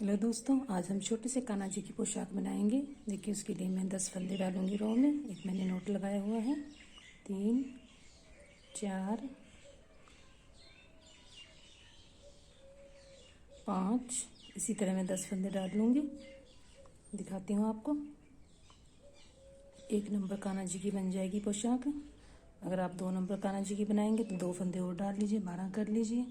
Hello दोस्तों, आज हम छोटे से कान्हा जी की पोशाक बनाएंगे। देखिए, उसके लिए मैं 10 फंदे डालूंगी रो में। एक मैंने नोट लगाया हुआ है, 3 4 5। इसी तरह मैं 10 फंदे डाल लूँगी। दिखाती हूँ आपको। 1 नंबर कान्हा जी की बन जाएगी पोशाक। अगर आप 2 नंबर कान्हा जी की बनाएंगे तो 2 फंदे और डाल लीजिए, 12 कर लीजिए।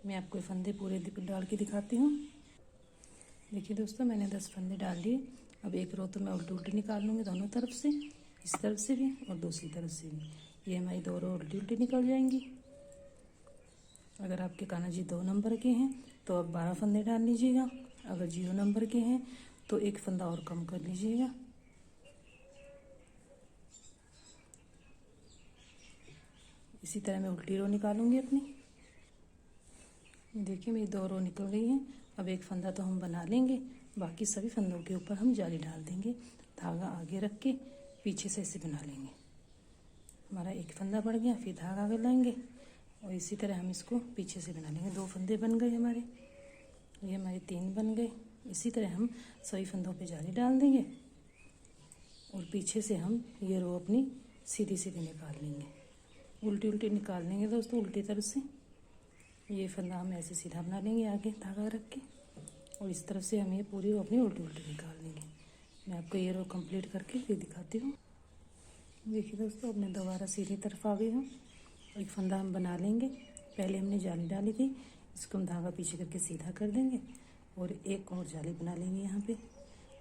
मैं आपको ये फंदे पूरे डाल के दिखाती हूँ। देखिए दोस्तों, मैंने 10 फंदे डाल लिए। अब एक रो तो मैं उल्टी उल्टी निकाल लूँगी दोनों तरफ से, इस तरफ से भी और दूसरी तरफ से भी। ये हमारी 2 रो उल्टी उल्टी निकल जाएंगी। अगर आपके कान्हा जी 2 नंबर के हैं तो आप 12 फंदे डाल लीजिएगा। अगर 0 नंबर के हैं तो 1 फंदा और कम कर लीजिएगा। इसी तरह मैं उल्टी रो निकालूंगी अपनी। देखिए, मेरी 2 रो निकल गई हैं। अब 1 फंदा तो हम बना लेंगे, बाकी सभी फंदों के ऊपर हम जाली डाल देंगे। धागा आगे रख के पीछे से ऐसे बना लेंगे। हमारा 1 फंदा बढ़ गया, फिर धागा आगे लाएंगे और इसी तरह हम इसको पीछे से बना लेंगे। 2 फंदे बन गए हमारे, ये हमारे 3 बन गए। इसी तरह हम सभी फंदों पे जाली डाल देंगे और पीछे से हम ये रो अपनी सीधी सीधी निकाल लेंगे। उल्टी उल्टी निकाल लेंगे दोस्तों, उल्टी तरफ से। ये फंदा हम ऐसे सीधा बना लेंगे आगे धागा रख के, और इस तरफ से हम ये पूरी रो अपनी उल्टी उल्टी निकाल लेंगे। मैं आपको ये रो कंप्लीट करके फिर दिखाती हूँ। देखिए दोस्तों, अब मैं दोबारा सीधी तरफ आ गई हूँ। एक फंदा हम बना लेंगे। पहले हमने जाली डाली थी, इसको हम धागा पीछे करके सीधा कर देंगे और एक और जाली बना लेंगे। यहाँ पे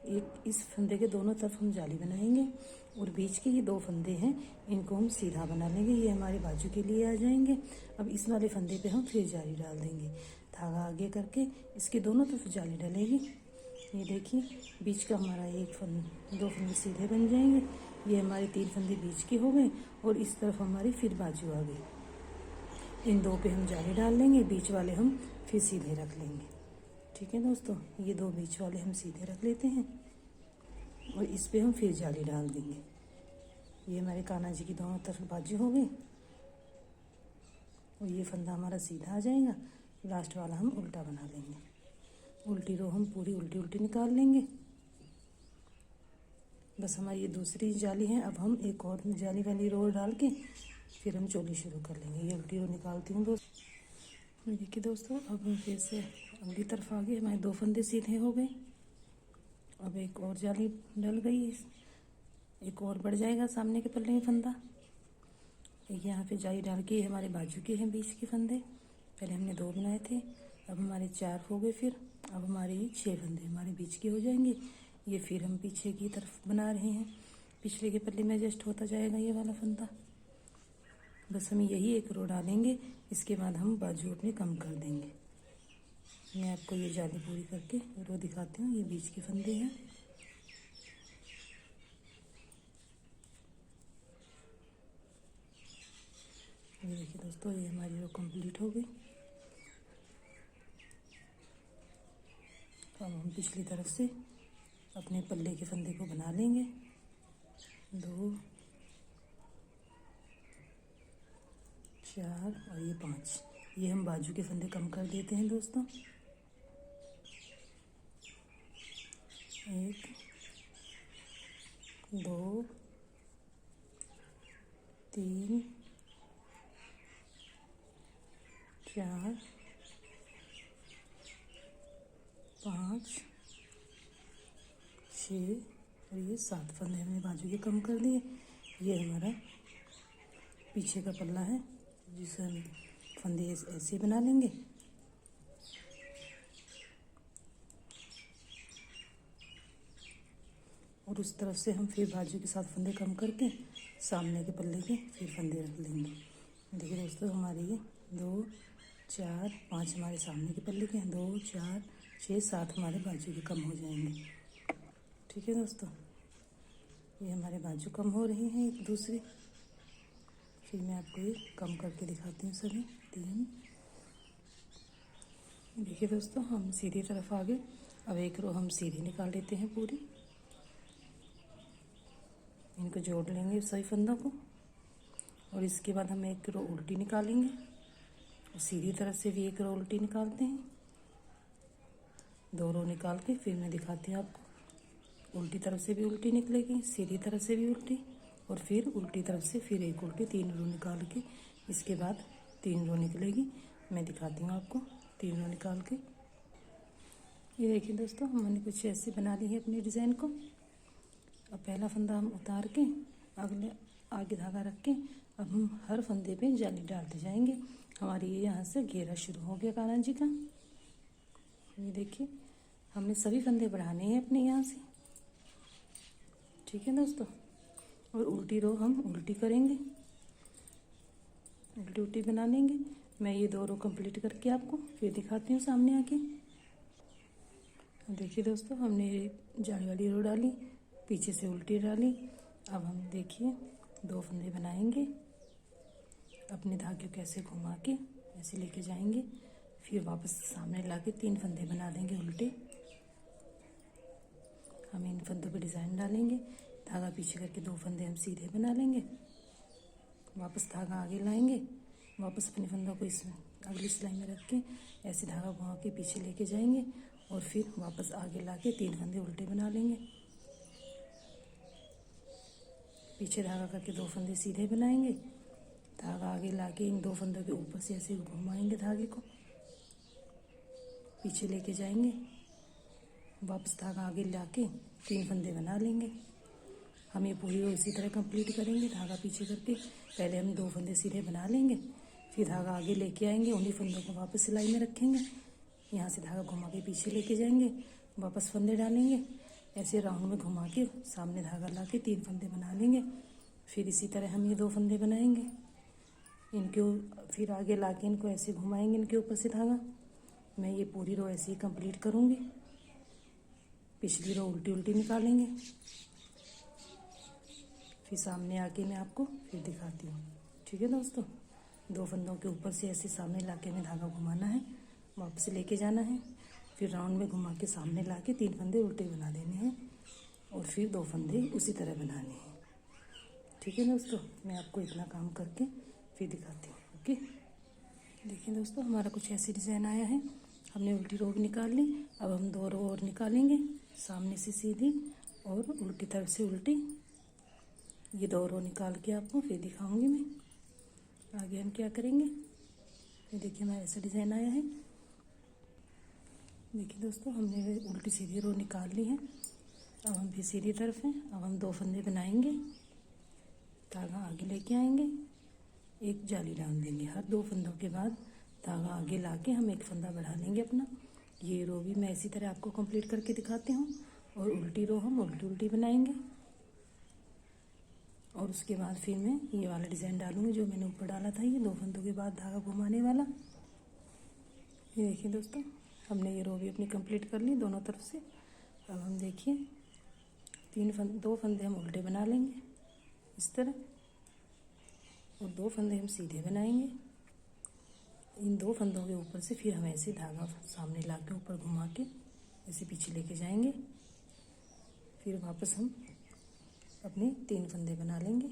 एक इस फंदे के दोनों तरफ हम जाली बनाएंगे और बीच के ये 2 फंदे हैं, इनको हम सीधा बना लेंगे। ये हमारे बाजू के लिए आ जाएंगे। अब इस वाले फंदे पे हम फिर जाली डाल देंगे, धागा आगे करके इसके दोनों तरफ जाली डलेगी। ये देखिए, बीच का हमारा 2 फंदे सीधे बन जाएंगे। ये हमारे 3 फंदे बीच के हो गए और इस तरफ हमारी फिर बाजू आ गई। इन 2 पे हम जाली डाल लेंगे, बीच वाले हम फिर सीधे रख लेंगे। ठीक है दोस्तों, ये 2 बीच वाले हम सीधे रख लेते हैं और इस पे हम फिर जाली डाल देंगे। ये हमारे कान्हा जी की दोनों तरफ बाजू हो गई और ये फंदा हमारा सीधा आ जाएगा। लास्ट वाला हम उल्टा बना लेंगे। उल्टी रो हम पूरी उल्टी उल्टी निकाल लेंगे। बस हमारी ये दूसरी जाली है। अब हम एक और जाली वाली रो डाल के फिर हम चोली शुरू कर लेंगे। ये उल्टी रो निकालती हूँ दोस्तों। देखिए दोस्तों, अब हम फिर से अगली तरफ आ गए। हमारे 2 फंदे सीधे हो गए। अब एक और जाली डल गई, एक और बढ़ जाएगा सामने के पल्ले में फंदा। एक यहाँ पे जाली डाल के हमारे बाजू के हैं बीच के फंदे। पहले हमने 2 बनाए थे, अब हमारे 4 हो गए। फिर अब हमारे 6 फंदे हमारे बीच के हो जाएंगे। ये फिर हम पीछे की तरफ बना रहे हैं, पिछले के पल्ले में एडजस्ट होता जाएगा ये वाला फंदा। बस हम यही एक रो डालेंगे, इसके बाद हम बाजू अपने कम कर देंगे। मैं आपको ये जाली पूरी करके रो दिखाती हूँ। ये बीच के फंदे हैं। ये देखिए दोस्तों, ये हमारी रो कंप्लीट हो गई। अब हम पिछली तरफ से अपने पल्ले के फंदे को बना लेंगे। 2 4 और ये 5। ये हम बाजू के फंदे कम कर देते हैं दोस्तों। 1 2 3 4 5 6 और ये 7 फंदे हमने बाजू के कम कर दिए। ये हमारा पीछे का पल्ला है, जिसे हम फंदे ऐसे बना लेंगे। और उस तरफ से हम फिर बाजू के साथ फंदे कम करके सामने के पल्ले के फिर फंदे रख लेंगे। देखिए दोस्तों, हमारे ये 2 4 5 हमारे सामने के पल्ले के हैं, 2 4 6 7 हमारे बाजू के कम हो जाएंगे। ठीक है दोस्तों, ये हमारे बाजू कम हो रही हैं एक दूसरे। फिर मैं आपको ये कम करके दिखाती हूँ सभी 3। देखिए दोस्तों, हम सीधी तरफ आ गए। अब एक रो हम सीधी निकाल लेते हैं पूरी। इनको जोड़ लेंगे सभी फंदों को और इसके बाद हम एक रो उल्टी निकालेंगे और सीधी तरफ से भी एक रो उल्टी निकालते हैं। 2 रो निकाल के फिर मैं दिखाती हूँ आपको। उल्टी तरफ से भी उल्टी निकलेगी, सीधी तरफ से भी उल्टी, और फिर उल्टी तरफ से फिर एक उल्टी। 3 रो निकाल के इसके बाद 3 रो निकलेगी। मैं दिखाती हूँ आपको 3 रो निकाल के। ये देखिए दोस्तों, हमने कुछ ऐसे बना ली है अपने डिज़ाइन को। अब पहला फंदा हम उतार के आगे धागा रख के अब हम हर फंदे पे जाली डालते जाएंगे। हमारी ये यहाँ से घेरा शुरू हो गया कान्हा जी का। ये देखिए, हमने सभी फंदे बढ़ाने हैं अपने यहाँ से, ठीक है दोस्तों। और उल्टी रो हम उल्टी करेंगे, उल्टी उल्टी बना लेंगे। मैं ये 2 रो कंप्लीट करके आपको फिर दिखाती हूँ सामने आके। देखिए दोस्तों, हमने जाली वाली रो डाली, पीछे से उल्टी डाली। अब हम देखिए 2 फंदे बनाएंगे, अपने धागे को कैसे घुमा के ऐसे लेके जाएंगे, फिर वापस सामने लाके 3 फंदे बना देंगे उल्टे। हम इन फंदों पे डिज़ाइन डालेंगे, धागा पीछे करके 2 फंदे हम सीधे बना लेंगे, वापस धागा आगे लाएंगे, वापस अपने फंदों को इस अगली सिलाई में रख के ऐसे धागा घुमा के पीछे लेके जाएंगे, और फिर वापस आगे लाके 3 फंदे उल्टे बना लेंगे। पीछे धागा करके 2 फंदे सीधे बनाएंगे, धागा आगे लाके इन 2 फंदों के ऊपर से ऐसे घुमाएंगे, धागे को पीछे लेके जाएंगे, वापस धागा आगे लाके 3 फंदे बना लेंगे। हम ये पूरी रो इसी तरह कंप्लीट करेंगे, धागा पीछे करके पहले हम 2 फंदे सीधे बना लेंगे, फिर धागा आगे लेके आएंगे, उन्हीं फंदों को वापस सिलाई में रखेंगे, यहाँ से धागा घुमा के पीछे लेके जाएंगे, वापस फंदे डालेंगे, ऐसे राउंड में घुमा के सामने धागा ला के 3 फंदे बना लेंगे। फिर इसी तरह हम ये 2 फंदे बनाएंगे, इनके फिर आगे ला के इनको ऐसे घुमाएंगे, इनके ऊपर से धागा। मैं ये पूरी रो ऐसे ही कंप्लीट करूँगी। पिछली रो उल्टी उल्टी निकालेंगे, फिर सामने आके मैं आपको फिर दिखाती हूँ, ठीक है दोस्तों। 2 फंदों के ऊपर से ऐसे सामने लाके हमें धागा घुमाना है, वापस लेके जाना है, फिर राउंड में घुमा के सामने लाके 3 फंदे उल्टे बना देने हैं, और फिर 2 फंदे उसी तरह बनाने हैं, ठीक है दोस्तों। मैं आपको इतना काम करके फिर दिखाती हूँ, ओके। देखिए दोस्तों, हमारा कुछ ऐसी डिज़ाइन आया है। हमने उल्टी रो भी निकाल ली। अब हम 2 रो और निकालेंगे, सामने से सीधी और उल्टी तरफ से उल्टी। ये 2 रो निकाल के आपको फिर दिखाऊंगी मैं। आगे हम क्या करेंगे, ये देखिए हमारा ऐसा डिज़ाइन आया है। देखिए दोस्तों, हमने उल्टी सीधी रो निकाल ली है। अब हम फिर सीधी तरफ हैं। अब हम 2 फंदे बनाएंगे, धागा आगे लेके आएंगे, एक जाली डाल देंगे। हर 2 फंदों के बाद धागा आगे लाके हम एक फंदा बढ़ा लेंगे अपना। ये रो भी मैं इसी तरह आपको कंप्लीट करके दिखाती हूँ। और उल्टी रो हम उल्टी उल्टी बनाएंगे, और उसके बाद फिर मैं ये वाला डिज़ाइन डालूंगी जो मैंने ऊपर डाला था, ये 2 फंदों के बाद धागा घुमाने वाला। ये देखिए दोस्तों, हमने ये रो भी अपनी कंप्लीट कर ली दोनों तरफ से। अब हम देखिए 2 फंदे हम उल्टे बना लेंगे इस तरह, और 2 फंदे हम सीधे बनाएंगे। इन 2 फंदों के ऊपर से फिर हम ऐसे धागा सामने ला के ऊपर घुमा के ऐसे पीछे लेके जाएंगे, फिर वापस हम अपने 3 फंदे बना लेंगे,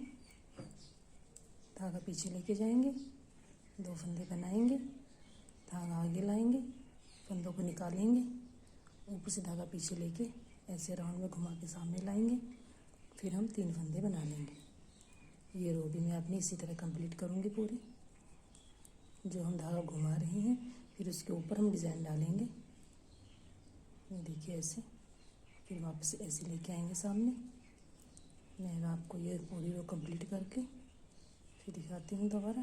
धागा पीछे लेके जाएंगे, 2 फंदे बनाएंगे, धागा आगे लाएंगे, फंदों को निकालेंगे, ऊपर से धागा पीछे लेके ऐसे राउंड में घुमा के सामने लाएंगे, फिर हम 3 फंदे बना लेंगे। ये रो भी मैं अपनी इसी तरह कंप्लीट करूँगी पूरी, जो हम धागा घुमा रहे हैं। फिर उसके ऊपर हम डिज़ाइन डालेंगे, ये देखिए ऐसे, फिर वापस ऐसे लेके आएंगे सामने। मैं आपको ये पूरी रो कंप्लीट करके फिर दिखाती हूँ दोबारा।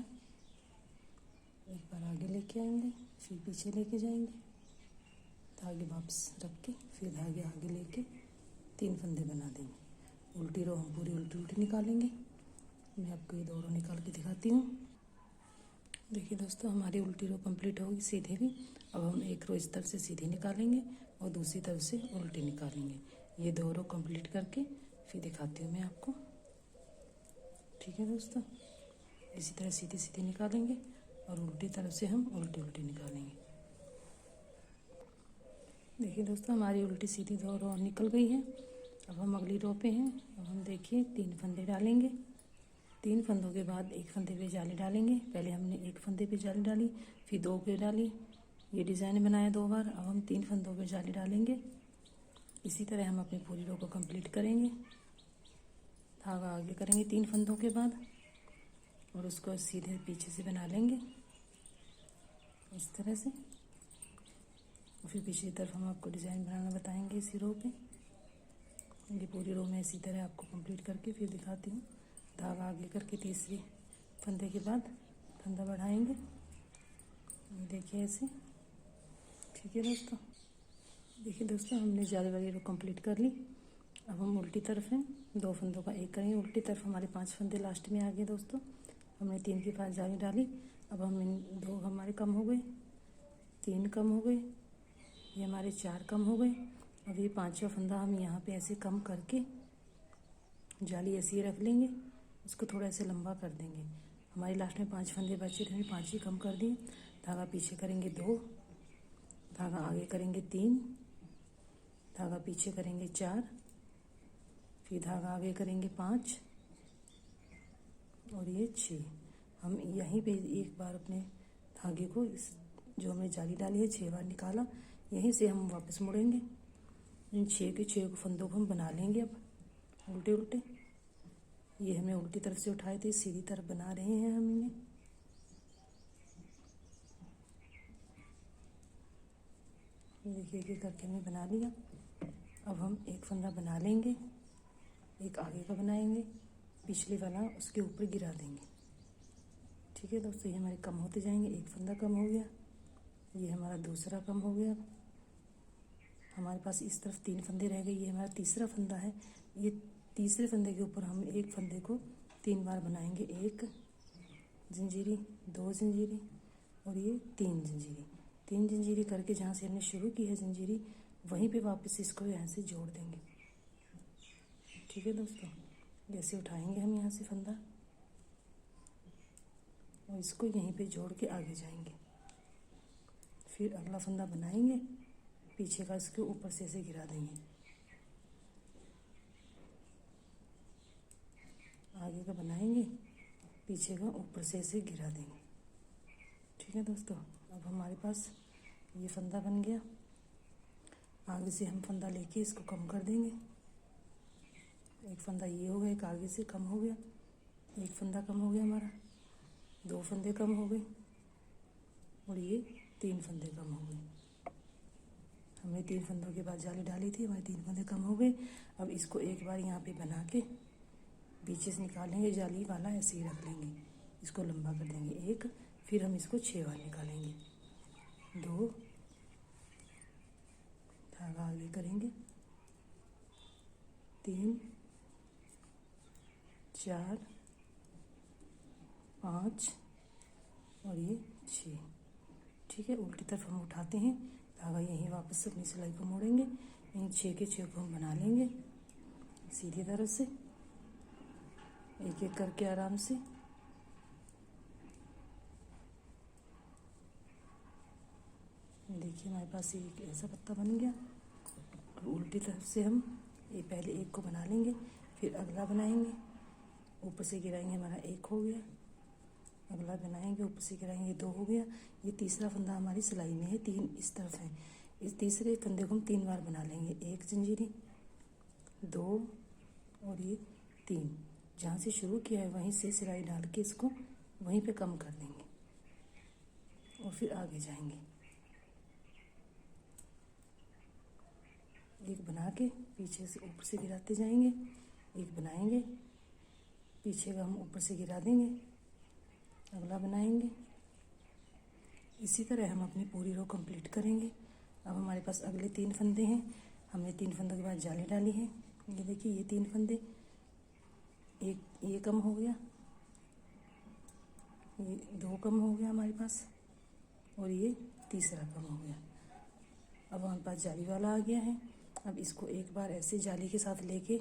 एक बार आगे लेके आएंगे, फिर पीछे लेके जाएंगे, धागे वापस रख के फिर धागे आगे लेके 3 फंदे बना देंगे। उल्टी रो हम पूरी उल्टी उल्टी निकालेंगे। मैं आपको ये 2 रो निकाल के दिखाती हूँ। देखिए दोस्तों, हमारी उल्टी रो कंप्लीट होगी सीधे भी। अब हम एक रो इस तरफ से सीधी निकालेंगे और दूसरी तरफ से उल्टी निकालेंगे। ये 2 रो कंप्लीट करके फिर दिखाती हूँ मैं आपको, ठीक है दोस्तों। इसी तरह सीधी सीधी निकालेंगे और उल्टी तरफ से हम उल्टी उल्टी निकालेंगे। देखिए दोस्तों, हमारी उल्टी सीधी 2 रो निकल गई है। अब हम अगली रो पे हैं। अब हम देखिए 3 फंदे डालेंगे। 3 फंदों के बाद एक फंदे पे जाली डालेंगे। पहले हमने एक फंदे पे जाली डाली, फिर 2 पे डाली, ये डिज़ाइन बनाया 2 बार। अब हम 3 फंदों पे जाली डालेंगे। इसी तरह हम अपनी पूरी रो को कंप्लीट करेंगे। धागा आगे करेंगे 3 फंदों के बाद और उसको सीधे पीछे से बना लेंगे इस तरह से। और फिर पिछली तरफ हम आपको डिज़ाइन बनाना बताएंगे इसी रो पे। ये पूरी रो में इसी तरह आपको कंप्लीट करके फिर दिखाती हूँ। धागा आगे करके तीसरी फंदे के बाद फंदा बढ़ाएंगे। ये देखिए ऐसे। ठीक है दोस्तों, देखिए दोस्तों हमने जाली वाली रो कंप्लीट कर ली। अब हम उल्टी तरफ हैं, 2 फंदों का एक करेंगे। उल्टी तरफ हमारे 5 फंदे लास्ट में आ गए दोस्तों। हमने 3 के पास जाली डाली। अब हम इन 2 हमारे कम हो गए, 3 कम हो गए, ये हमारे 4 कम हो गए। अब ये 5वां फंदा हम यहाँ पे ऐसे कम करके जाली ऐसे ही रख लेंगे। उसको थोड़ा ऐसे लंबा कर देंगे। हमारे लास्ट में 5 फंदे बचे थे, 5 ही कम कर दिए। धागा पीछे करेंगे 2, धागा आगे करेंगे 3, धागा पीछे करेंगे 4, फिर धागा आगे करेंगे 5 और ये 6। हम यहीं पे एक बार अपने धागे को इस जो हमने जाली डाली है 6 बार निकाला, यहीं से हम वापस मुड़ेंगे। इन 6 के 6 फंदों को हम बना लेंगे अब उल्टे उल्टे। ये हमने उल्टी तरफ से उठाए थे, सीधी तरफ बना रहे हैं हम इन्हें। देखिए एक करके हमने बना लिया। अब हम एक फंदा बना लेंगे, एक आगे का बनाएंगे, पिछले वाला उसके ऊपर गिरा देंगे। ठीक है दोस्तों, ये हमारे कम होते जाएंगे। एक फंदा कम हो गया, ये हमारा दूसरा कम हो गया। हमारे पास इस तरफ 3 फंदे रह गए, ये हमारा तीसरा फंदा है। ये तीसरे फंदे के ऊपर हम एक फंदे को 3 बार बनाएंगे। 1 जंजीरी, 2 जंजीरी और ये 3 जंजीरी। 3 जंजीरी करके जहाँ से हमने शुरू की है जंजीरी, वहीं पे वापस इसको यहाँ से जोड़ देंगे। ठीक है दोस्तों, जैसे उठाएंगे हम यहाँ से फंदा और इसको यहीं पे जोड़ के आगे जाएंगे। फिर अगला फंदा बनाएंगे, पीछे का इसके ऊपर से ऐसे गिरा देंगे। आगे का बनाएंगे, पीछे का ऊपर से ऐसे गिरा देंगे। ठीक है दोस्तों, अब हमारे पास ये फंदा बन गया। आगे से हम फंदा लेके इसको कम कर देंगे। एक फंदा ये हो गया, एक आगे से कम हो गया, एक फंदा कम हो गया हमारा, 2 फंदे कम हो गए और ये 3 फंदे कम हो गए। हमने 3 फंदों के बाद जाली डाली थी, हमारे 3 फंदे कम हो गए। अब इसको एक बार यहाँ पे बना के पीछे से निकालेंगे, जाली वाला ऐसे ही रख लेंगे, इसको लंबा कर देंगे 1। फिर हम इसको 6 बार निकालेंगे। 2, धागा आगे करेंगे, 3, 4, 5 और ये 6। ठीक है, उल्टी तरफ हम उठाते हैं, धागा यहीं वापस अपनी सिलाई को मोड़ेंगे। इन 6 के 6 को हम बना लेंगे सीधी तरफ से, एक एक करके आराम से। देखिए हमारे पास एक ऐसा पत्ता बन गया। और उल्टी तरफ से हम ये पहले एक को बना लेंगे, फिर अगला बनाएंगे, ऊपर से गिराएंगे, हमारा 1 हो गया। अगला बनाएंगे, ऊपर से गिराएंगे, 2 हो गया। ये तीसरा फंदा हमारी सिलाई में है, 3 इस तरफ है। इस तीसरे फंदे को हम 3 बार बना लेंगे, 1 जंजीरी, 2 और ये 3। जहाँ से शुरू किया है वहीं से सिलाई डाल के इसको वहीं पे कम कर देंगे और फिर आगे जाएंगे। एक बना के पीछे से ऊपर से गिराते जाएंगे, एक बनाएंगे, पीछे का हम ऊपर से गिरा देंगे, अगला बनाएंगे। इसी तरह हम अपनी पूरी रो कंप्लीट करेंगे। अब हमारे पास अगले 3 फंदे हैं। हमने 3 फंदों के बाद जाली डाली है। ये देखिए ये 3 फंदे, एक ये कम हो गया, ये 2 कम हो गया हमारे पास और ये तीसरा कम हो गया। अब हमारे पास जाली वाला आ गया है। अब इसको एक बार ऐसे जाली के साथ लेके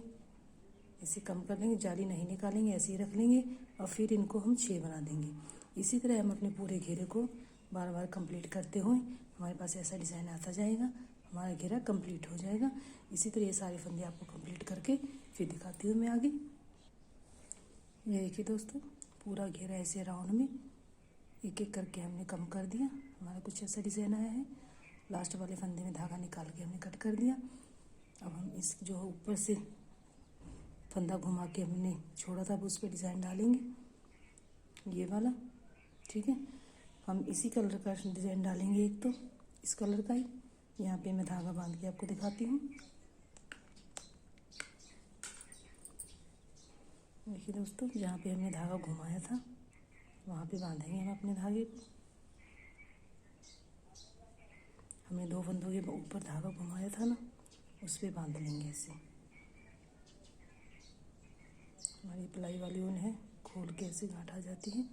ऐसे कम कर लेंगे, जाली नहीं निकालेंगे, ऐसे ही रख लेंगे और फिर इनको हम 6 बना देंगे। इसी तरह हम अपने पूरे घेरे को बार बार कंप्लीट करते हुए हमारे पास ऐसा डिज़ाइन आता जाएगा, हमारा घेरा कंप्लीट हो जाएगा। इसी तरह ये सारे फंदे आपको कंप्लीट करके फिर दिखाती हूँ मैं आगे। ये देखिए दोस्तों, पूरा घेरा ऐसे राउंड में एक एक करके हमने कम कर दिया। हमारा कुछ ऐसा डिज़ाइन आया है। लास्ट वाले फंदे में धागा निकाल के हमने कट कर दिया। अब हम इस जो ऊपर से फंदा घुमा के हमने छोड़ा था, अब उस पर डिज़ाइन डालेंगे, ये वाला। ठीक है, हम इसी कलर का डिज़ाइन डालेंगे। एक तो इस कलर का ही, यहाँ पे मैं धागा बांध के आपको दिखाती हूँ। देखिए दोस्तों, जहाँ पे हमने धागा घुमाया था वहाँ पे बांधेंगे हम अपने धागे को। हमने 2 फंदों के ऊपर धागा घुमाया था ना, उस पर बांध लेंगे ऐसे। हमारी प्लाई वाली ऊन है, खोल के ऐसे गांठ आ जाती है।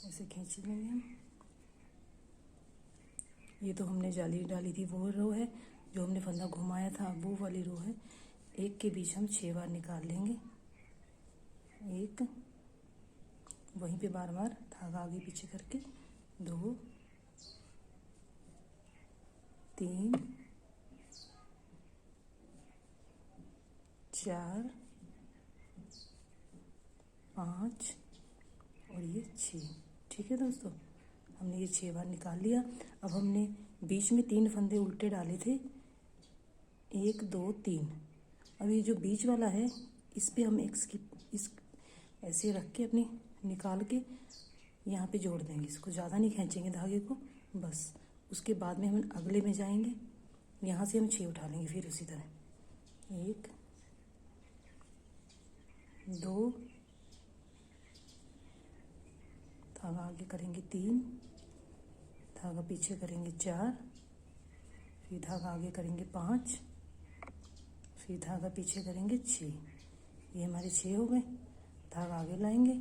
ऐसे खींच लेंगे हम। ये तो हमने जाली डाली थी, वो रो है जो हमने फंदा घुमाया था, वो वाली रो है। एक के बीच हम 6 बार निकाल लेंगे। एक, वहीं पे बार बार धागा आगे पीछे करके 2 3 4 5 और ये 6। ठीक है दोस्तों, हमने ये 6 बार निकाल लिया। अब हमने बीच में 3 फंदे उल्टे डाले थे, 1 2 3। अब ये जो बीच वाला है, इस पे हम इस ऐसे रख के अपनी निकाल के यहाँ पे जोड़ देंगे। इसको ज़्यादा नहीं खींचेंगे धागे को, बस। उसके बाद में हम अगले में जाएंगे, यहाँ से हम 6 उठा लेंगे। फिर उसी तरह 1 2, धागा आगे करेंगे 3, धागा पीछे करेंगे 4, फिर धागा आगे करेंगे 5, फिर धागा पीछे करेंगे 6। ये हमारे 6 हो गए। धागा आगे लाएंगे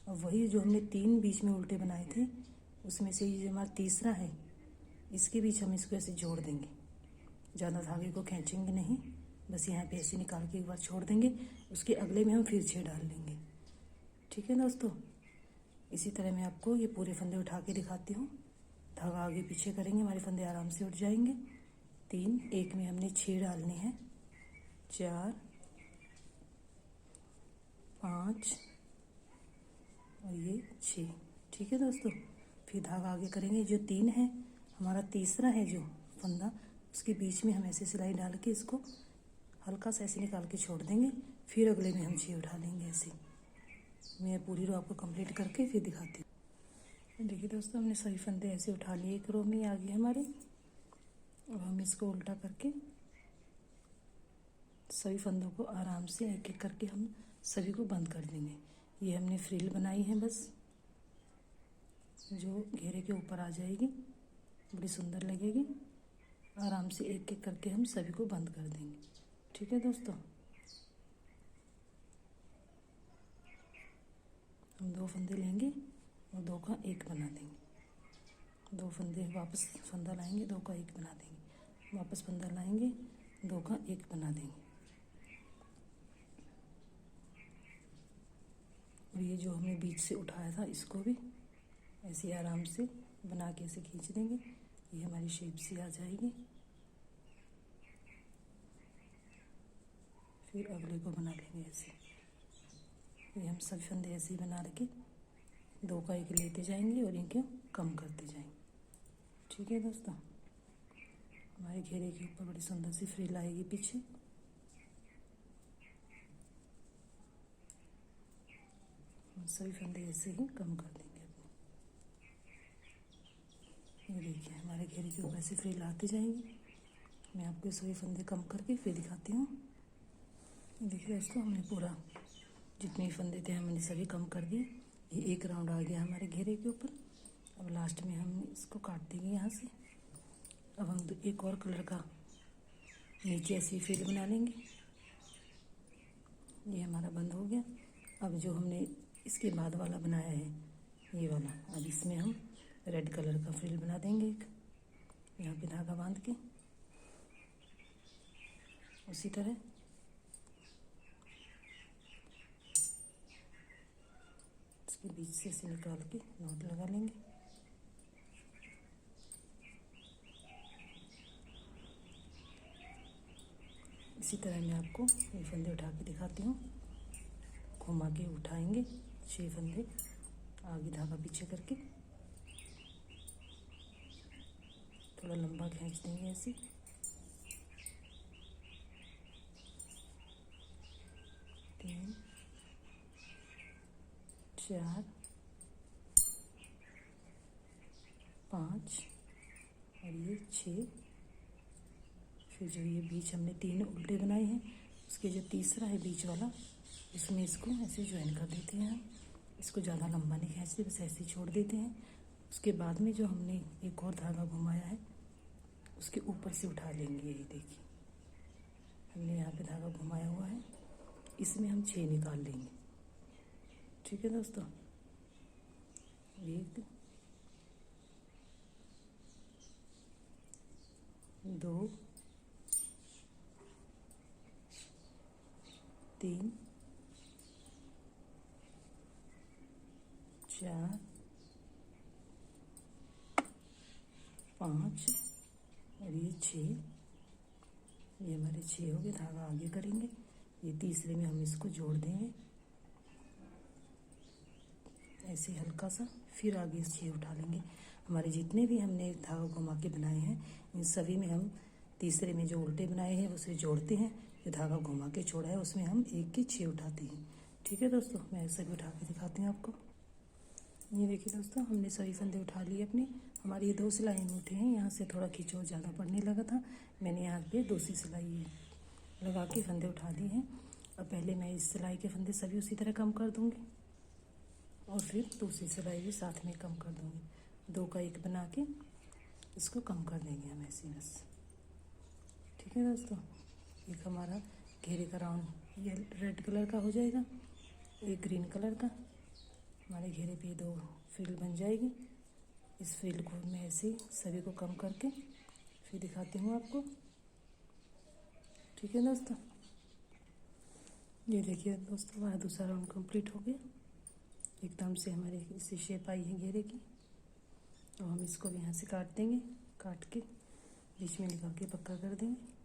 और वही जो हमने 3 बीच में उल्टे बनाए थे, उसमें से ये जो हमारा तीसरा है, इसके बीच हम इसको ऐसे जोड़ देंगे। ज़्यादा धागे को खींचेंगे नहीं, बस यहाँ पे ऐसे निकाल के एक बार छोड़ देंगे। उसके अगले में हम फिर 6 डाल लेंगे। ठीक है दोस्तों, इसी तरह मैं आपको ये पूरे फंदे उठा के दिखाती हूँ। धागा आगे पीछे करेंगे, हमारे फंदे आराम से उठ जाएंगे। 3, एक में हमने 6 डालने हैं, 4 5 और ये 6। ठीक है दोस्तों, फिर धागा आगे करेंगे। जो 3 है, हमारा तीसरा है जो फंदा, उसके बीच में हम ऐसे सिलाई डाल के इसको हल्का सा ऐसे निकाल के छोड़ देंगे। फिर अगले में हम 6 उठा लेंगे ऐसे। मैं पूरी रो आपको कंप्लीट करके फिर दिखाती हूँ। देखिए दोस्तों, हमने सभी फंदे ऐसे उठा लिए, एक रो में आ गए हमारे। अब हम इसको उल्टा करके सभी फंदों को आराम से एक एक करके हम सभी को बंद कर देंगे। ये हमने फ्रिल बनाई है, बस जो घेरे के ऊपर आ जाएगी, बड़ी सुंदर लगेगी। आराम से एक एक करके हम सभी को बंद कर देंगे। ठीक है दोस्तों, हम 2 फंदे लेंगे और 2 का 1 बना देंगे। 2 फंदे वापस फंदा लाएंगे, 2 का 1 बना देंगे। वापस फंदा लाएंगे, 2 का 1 बना देंगे। और ये जो हमने बीच से उठाया था, इसको भी ऐसे आराम से बना के ऐसे खींच देंगे। ये हमारी शेप से आ जाएगी। फिर अगले को बना लेंगे ऐसे। ये हम सभी फंदे ऐसे ही बना के 2 का 1 लेते जाएंगे और इनको कम करते जाएंगे। ठीक है दोस्तों, हमारे घेरे के ऊपर बड़ी सुंदर सी फ्रिल आएगी पीछे। सभी फंदे ऐसे ही कम कर देंगे अपने। ये देखिए, हमारे घेरे के ऊपर से फ्रिल आती जाएंगी। मैं आपको सभी फंदे कम करके फिर दिखाती हूँ। देखिए दोस्तों, हमने पूरा जितने फंदे थे हमने सभी कम कर दिए। ये एक राउंड आ गया हमारे घेरे के ऊपर। अब लास्ट में हम इसको काट देंगे यहाँ से। अब हम एक और कलर का नीचे ऐसी फ्रिल बना लेंगे। ये हमारा बंद हो गया। अब जो हमने इसके बाद वाला बनाया है, ये वाला, अब इसमें हम रेड कलर का फ्रिल बना देंगे एक, यहाँ पे धागा बांध के। उसी तरह इसके बीच से इसे निकाल के नॉट लगा लेंगे। इसी तरह मैं आपको ये फंदे उठा के दिखाती हूँ। घुमा के उठाएंगे, 6 फंदे आगे धागा पीछे करके थोड़ा लंबा खींच देंगे ऐसे। 3 4 5 और ये 6। फिर जो ये बीच हमने 3 उल्टे बनाए हैं उसके जो तीसरा है बीच वाला इसमें इसको ऐसे ज्वाइन कर देते हैं हम। इसको ज़्यादा लंबा नहीं खींचते, बस ऐसे ही छोड़ देते हैं। उसके बाद में जो हमने एक और धागा घुमाया है उसके ऊपर से उठा लेंगे। यही देखिए हमने यहाँ पे धागा घुमाया हुआ है, इसमें हम 6 निकाल लेंगे। ठीक है दोस्तों, 1 2 3 4 5 और ये 6। ये हमारे 6 हो गए। धागा आगे करेंगे, ये तीसरे में हम इसको जोड़ देंगे ऐसे हल्का सा, फिर आगे 6 उठा लेंगे। हमारे जितने भी हमने धागा घुमा के बनाए हैं इन सभी में हम तीसरे में जो उल्टे बनाए हैं उसे जोड़ते हैं। जो धागा घुमा के छोड़ा है उसमें हम 1 के 6 उठाते हैं। ठीक है दोस्तों, मैं ऐसे भी उठा के दिखाती हूँ आपको। ये देखिए दोस्तों, हमने सभी फंदे उठा लिए अपने। हमारी ये 2 सिलाई में उठे हैं। यहाँ से थोड़ा खिंचाव ज़्यादा पड़ने लगा था, मैंने यहाँ पे दूसरी सिलाई लगा के फंदे उठा दिए हैं। अब पहले मैं इस सिलाई के फंदे सभी उसी तरह कम कर दूँगी और फिर दूसरी सिलाई भी साथ में कम कर दूँगी। 2 का 1 बना के इसको कम कर देंगे हम ऐसे बस। ठीक है दोस्तों, एक हमारा घेरे का राउंड ये रेड कलर का हो जाएगा, एक ग्रीन कलर का। हमारे घेरे पे 2 फ्रिल बन जाएगी। इस फ्रिल को मैं ऐसे सभी को कम करके फिर दिखाती हूँ आपको। ठीक है दोस्तों, ये देखिए दोस्तों, हमारा दूसरा राउंड कंप्लीट हो गया। एकदम से हमारे इससे शेप आई है घेरे की। और हम इसको भी यहाँ से काट देंगे, काट के बीच में निकाल के पक्का कर देंगे।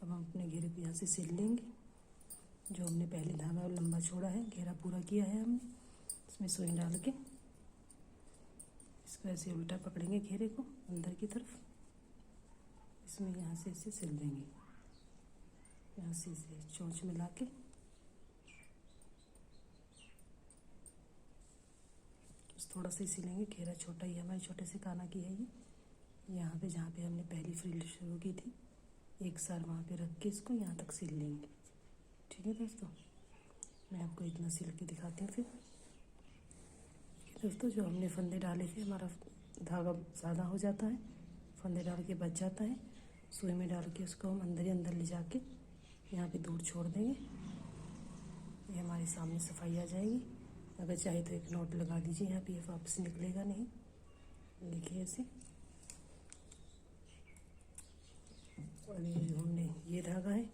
अब हम अपने घेरे को यहाँ से सिल लेंगे। जो हमने पहले धागा लंबा छोड़ा है, घेरा पूरा किया है हमने, इसमें सुई डाल के इसको ऐसे उल्टा पकड़ेंगे घेरे को अंदर की तरफ। इसमें यहाँ से इसे सिल देंगे, यहाँ से इसे चोंच मिला के थोड़ा सा सिलेंगे। घेरा छोटा ही हमारे छोटे से काना की है ये। यहाँ पे जहाँ पे हमने पहली फ्रिल शुरू की थी एक साल वहाँ पे रख के इसको यहाँ तक सिल लेंगे। ठीक है दोस्तों, मैं आपको इतना सिल के दिखाती हूँ फिर। दोस्तों, जो हमने फंदे डाले थे हमारा धागा ज़्यादा हो जाता है, फंदे डाल के बच जाता है। सुई में डाल के उसको हम अंदर ही अंदर ले जाके यहाँ पे दूर छोड़ देंगे। ये हमारे सामने सफाई आ जाएगी। अगर चाहे तो एक नोट लगा दीजिए यहाँ पे, ये वापस निकलेगा नहीं। देखिए ऐसे। और ये जो हमने ये धागा है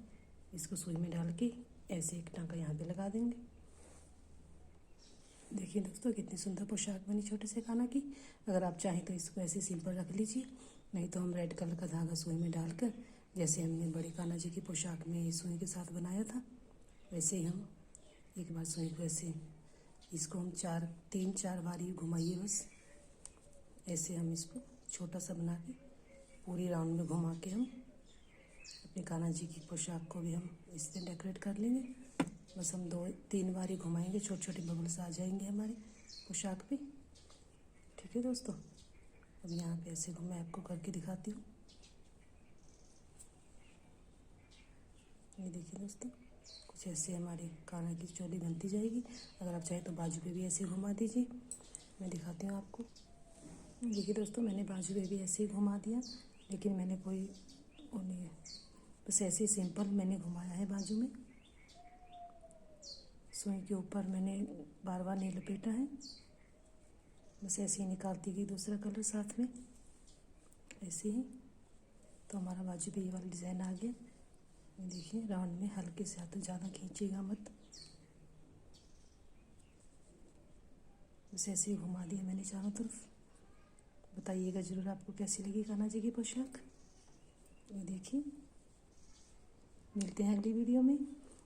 इसको सुई में डाल के ऐसे एक टाँका यहाँ पे लगा देंगे। देखिए दोस्तों, कितनी सुंदर पोशाक बनी छोटे से काना की। अगर आप चाहें तो इसको ऐसे सिंपल रख लीजिए, नहीं तो हम रेड कलर का धागा सुई में डालकर जैसे हमने बड़े काना जी की पोशाक में सुई के साथ बनाया था वैसे ही हम एक बार सुई को ऐसे इसको हम 3-4 बार ही घुमाइए बस। ऐसे हम इसको छोटा सा बना के पूरी राउंड में घुमा के हम अपने कान्हा जी की पोशाक को भी हम इससे डेकोरेट कर लेंगे। बस हम 2-3 बार ही घुमाएंगे, छोटे छोटे बबल्स आ जाएंगे हमारे पोशाक पे। ठीक है दोस्तों, अब यहाँ पे ऐसे मैं आपको करके दिखाती हूँ। ये देखिए दोस्तों, कुछ ऐसे हमारे कान्हा की चोली बनती जाएगी। अगर आप चाहें तो बाजू पे भी ऐसे घुमा दीजिए, मैं दिखाती हूँ आपको। देखिए दोस्तों, मैंने बाजू पे भी ऐसे ही घुमा दिया, लेकिन मैंने कोई नहीं, बस ऐसे ही सिंपल मैंने घुमाया है बाजू में। सुई के ऊपर मैंने बार बार नहीं लपेटा है, बस ऐसे ही निकालती गई दूसरा कलर साथ में ऐसे ही। तो हमारा बाजू पे ये वाला डिज़ाइन आ गया। देखिए राउंड में हल्के से हाथ, ज़्यादा खींचिएगा मत, बस ऐसे ही घुमा दिया मैंने चारों तरफ। बताइएगा ज़रूर आपको कैसी लगी कान्हा जी की पोशाक। ये देखिए, मिलते हैं अगली वीडियो में।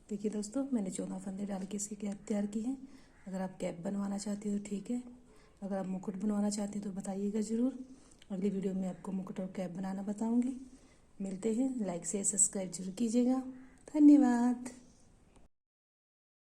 देखिए दोस्तों, मैंने 14 फंदे डाल के इसकी कैप तैयार की है। अगर आप कैप बनवाना चाहते हो तो ठीक है, अगर आप मुकुट बनवाना चाहते हो तो बताइएगा ज़रूर। अगली वीडियो में आपको मुकुट और कैप बनाना बताऊंगी। मिलते हैं, लाइक शेयर सब्सक्राइब जरूर कीजिएगा। धन्यवाद।